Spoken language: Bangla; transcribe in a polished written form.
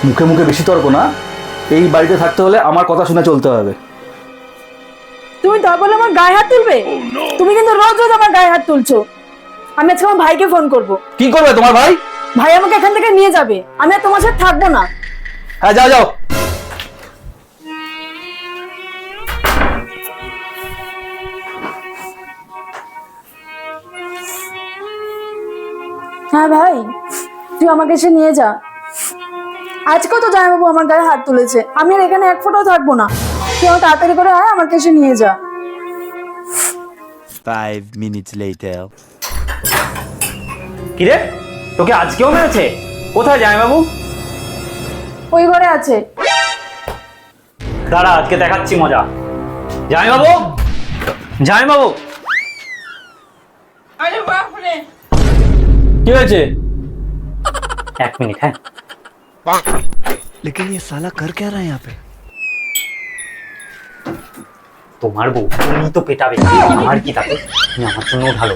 মুখে মুখে বেশি তর্ক না, এই বাড়িতে থাকতে হলে আমার কথা শুনে চলতে হবে। তুমি তার বলে আমার গায়ে হাত তুলবে? তুমি কিন্তু রোজ রোজ আমার গায়ে হাত তুলছো। আমি আজকে আমার ভাইকে ফোন করব। কি করবে তোমার ভাই? ভাই আমাকে এখান থেকে নিয়ে যাবে, আমি আর তোমার সাথে থাকবো না। হ্যাঁ যাও যাও। হ্যাঁ ভাই, তুই আমাকে এসে নিয়ে যা। আজকেও তো জামাইবাবু আমার গায়ে হাত তুলেছে, আমি আর এখানে এক ফোঁটাও থাকবো না। তুই আমার তাড়াতাড়ি করে আয়, আমাকে এসে নিয়ে যা। 5 minutes later. কিরে, তোকে আজকেও মেরেছে? কোথায় জামাইবাবু? ওই ঘরে আছে। দাঁড়া, আজকে দেখাচ্ছি মজা। জামাইবাবু, জামাইবাবু, আরে বাপরে, কি হয়েছে? এক মিনিট। হ্যাঁ, लेकिन ये साला कर क्या रहा है यहाँ पे? তোমার বউ তুমি তো পেটাবে, আমার কি তাতে? তুমি আমার জন্য ভালো।